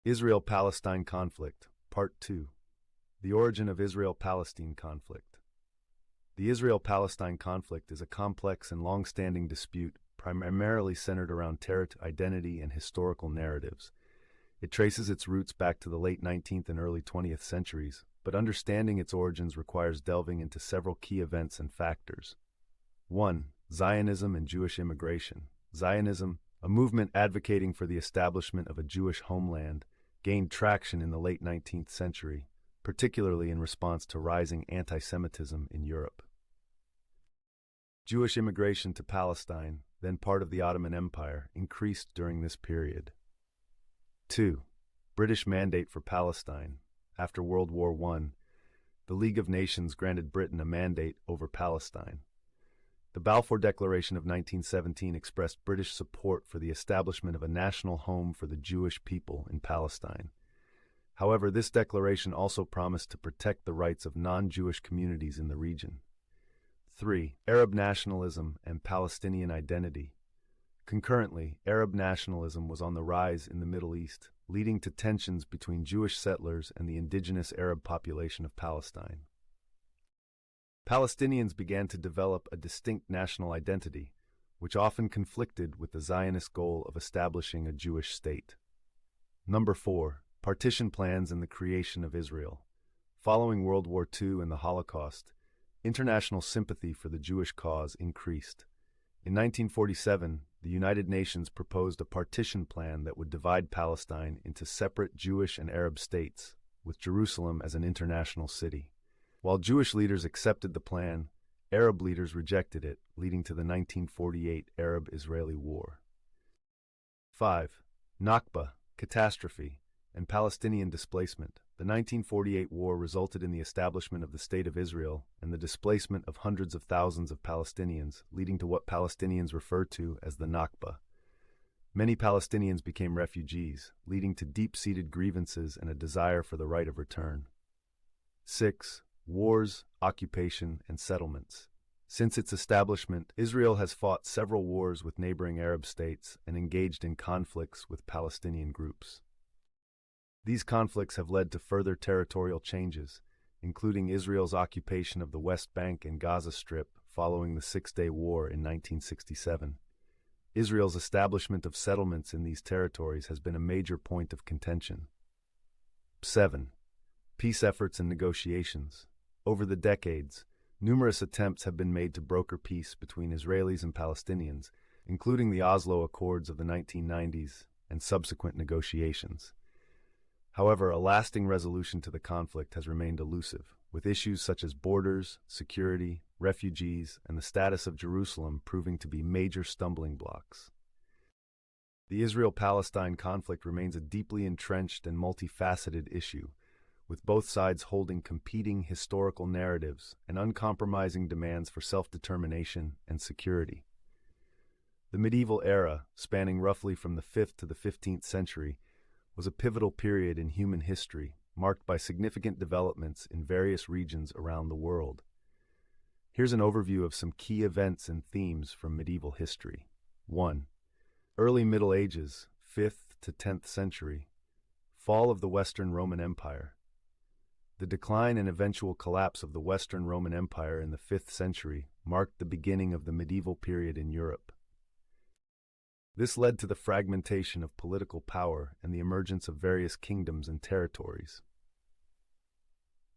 Israel-Palestine conflict, Part 2. The origin of Israel-Palestine conflict. The Israel-Palestine conflict is a complex and long-standing dispute primarily centered around territorial identity and historical narratives. It traces its roots back to the late 19th and early 20th centuries, but understanding its origins requires delving into several key events and factors. 1. Zionism and Jewish immigration. Zionism, a movement advocating for the establishment of a Jewish homeland, gained traction in the late 19th century, particularly in response to rising anti-Semitism in Europe. Jewish immigration to Palestine, then part of the Ottoman Empire, increased during this period. 2. British mandate for Palestine. After World War I, the League of Nations granted Britain a mandate over Palestine. The Balfour Declaration of 1917 expressed British support for the establishment of a national home for the Jewish people in Palestine. However, this declaration also promised to protect the rights of non-Jewish communities in the region. 3. Arab nationalism and Palestinian identity. Concurrently, Arab nationalism was on the rise in the Middle East, leading to tensions between Jewish settlers and the indigenous Arab population of Palestine. Palestinians began to develop a distinct national identity, which often conflicted with the Zionist goal of establishing a Jewish state. 4. Partition plans and the creation of Israel. Following World War II and the Holocaust, international sympathy for the Jewish cause increased. In 1947, the United Nations proposed a partition plan that would divide Palestine into separate Jewish and Arab states, with Jerusalem as an international city. While Jewish leaders accepted the plan, Arab leaders rejected it, leading to the 1948 Arab-Israeli War. 5. Nakba, catastrophe, and Palestinian displacement. The 1948 war resulted in the establishment of the State of Israel and the displacement of hundreds of thousands of Palestinians, leading to what Palestinians refer to as the Nakba. Many Palestinians became refugees, leading to deep-seated grievances and a desire for the right of return. 6. Wars, occupation, and settlements. Since its establishment, Israel has fought several wars with neighboring Arab states and engaged in conflicts with Palestinian groups. These conflicts have led to further territorial changes, including Israel's occupation of the West Bank and Gaza Strip following the Six-Day War in 1967. Israel's establishment of settlements in these territories has been a major point of contention. 7. Peace efforts and negotiations. Over the decades, numerous attempts have been made to broker peace between Israelis and Palestinians, including the Oslo Accords of the 1990s and subsequent negotiations. However, a lasting resolution to the conflict has remained elusive, with issues such as borders, security, refugees, and the status of Jerusalem proving to be major stumbling blocks. The Israel-Palestine conflict remains a deeply entrenched and multifaceted issue, with both sides holding competing historical narratives and uncompromising demands for self-determination and security. The medieval era, spanning roughly from the 5th to the 15th century, was a pivotal period in human history, marked by significant developments in various regions around the world. Here's an overview of some key events and themes from medieval history. 1. Early Middle Ages, 5th to 10th century. Fall of the Western Roman Empire. The decline and eventual collapse of the Western Roman Empire in the 5th century marked the beginning of the medieval period in Europe. This led to the fragmentation of political power and the emergence of various kingdoms and territories.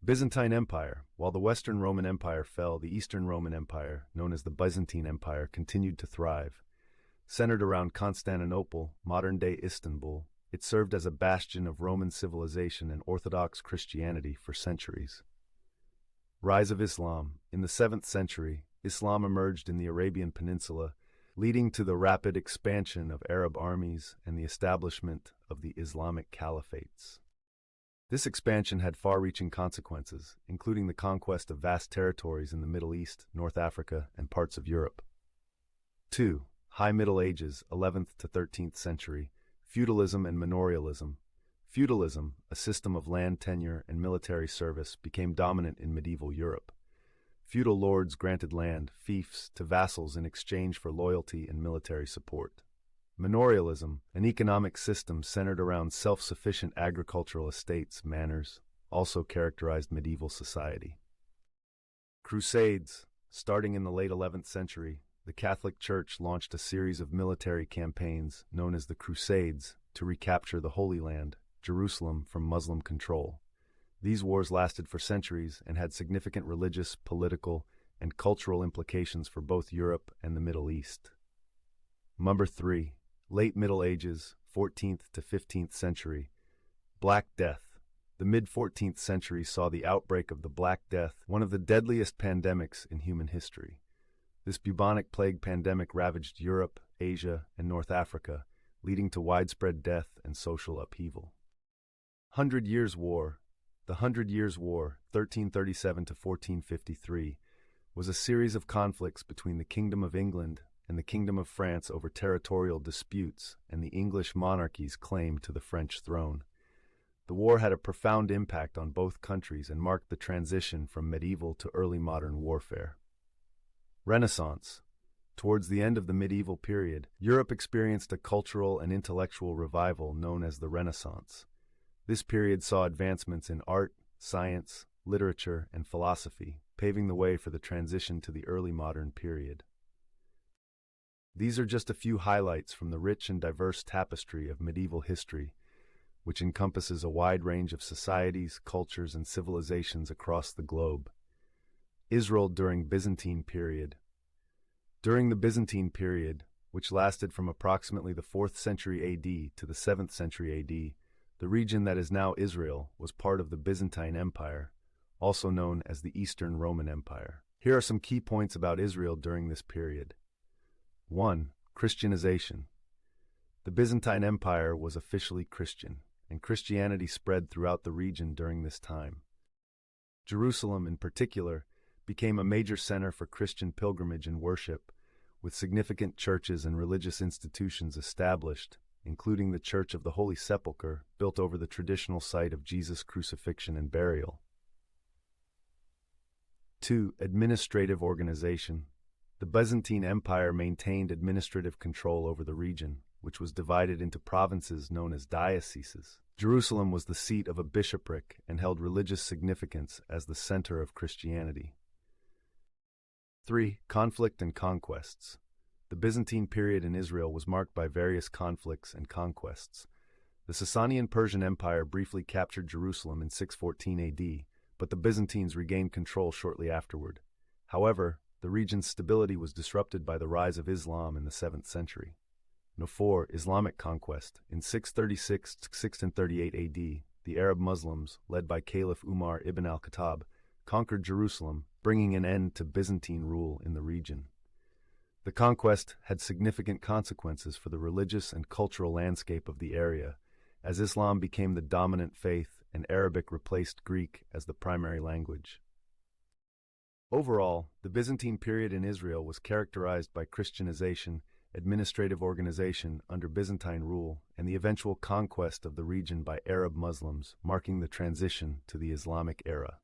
Byzantine Empire. While the Western Roman Empire fell, the Eastern Roman Empire, known as the Byzantine Empire, continued to thrive. Centered around Constantinople, modern-day Istanbul, it served as a bastion of Roman civilization and Orthodox Christianity for centuries. Rise of Islam. In the 7th century, Islam emerged in the Arabian Peninsula, leading to the rapid expansion of Arab armies and the establishment of the Islamic caliphates. This expansion had far-reaching consequences, including the conquest of vast territories in the Middle East, North Africa, and parts of Europe. 2. High Middle Ages, 11th to 13th century. Feudalism and manorialism. Feudalism, a system of land tenure and military service, became dominant in medieval Europe. Feudal lords granted land, fiefs, to vassals in exchange for loyalty and military support. Manorialism, an economic system centered around self-sufficient agricultural estates, manors, also characterized medieval society. Crusades. Starting in the late 11th century, the Catholic Church launched a series of military campaigns known as the Crusades to recapture the Holy Land, Jerusalem, from Muslim control. These wars lasted for centuries and had significant religious, political, and cultural implications for both Europe and the Middle East. Number 3. Late Middle Ages, 14th to 15th century. Black Death. The mid-14th century saw the outbreak of the Black Death, one of the deadliest pandemics in human history. This bubonic plague pandemic ravaged Europe, Asia, and North Africa, leading to widespread death and social upheaval. 100 Years' War. The 100 Years' War, 1337 to 1453, was a series of conflicts between the Kingdom of England and the Kingdom of France over territorial disputes and the English monarchy's claim to the French throne. The war had a profound impact on both countries and marked the transition from medieval to early modern warfare. Renaissance. Towards the end of the medieval period, Europe experienced a cultural and intellectual revival known as the Renaissance. This period saw advancements in art, science, literature, and philosophy, paving the way for the transition to the early modern period. These are just a few highlights from the rich and diverse tapestry of medieval history, which encompasses a wide range of societies, cultures, and civilizations across the globe. Israel during Byzantine period. During the Byzantine period, which lasted from approximately the 4th century AD to the 7th century AD, the region that is now Israel was part of the Byzantine Empire, also known as the Eastern Roman Empire. Here are some key points about Israel during this period. 1. Christianization. The Byzantine Empire was officially Christian, and Christianity spread throughout the region during this time. Jerusalem, in particular, became a major center for Christian pilgrimage and worship, with significant churches and religious institutions established, including the Church of the Holy Sepulchre, built over the traditional site of Jesus' crucifixion and burial. 2. Administrative organization. The Byzantine Empire maintained administrative control over the region, which was divided into provinces known as dioceses. Jerusalem was the seat of a bishopric and held religious significance as the center of Christianity. 3. Conflict and conquests. The Byzantine period in Israel was marked by various conflicts and conquests. The Sasanian Persian Empire briefly captured Jerusalem in 614 AD, but the Byzantines regained control shortly afterward. However, the region's stability was disrupted by the rise of Islam in the 7th century. 4. Islamic conquest. In 636 to 638 AD, the Arab Muslims, led by Caliph Umar ibn al-Khattab, conquered Jerusalem, bringing an end to Byzantine rule in the region. The conquest had significant consequences for the religious and cultural landscape of the area, as Islam became the dominant faith and Arabic replaced Greek as the primary language. Overall, the Byzantine period in Israel was characterized by Christianization, administrative organization under Byzantine rule, and the eventual conquest of the region by Arab Muslims, marking the transition to the Islamic era.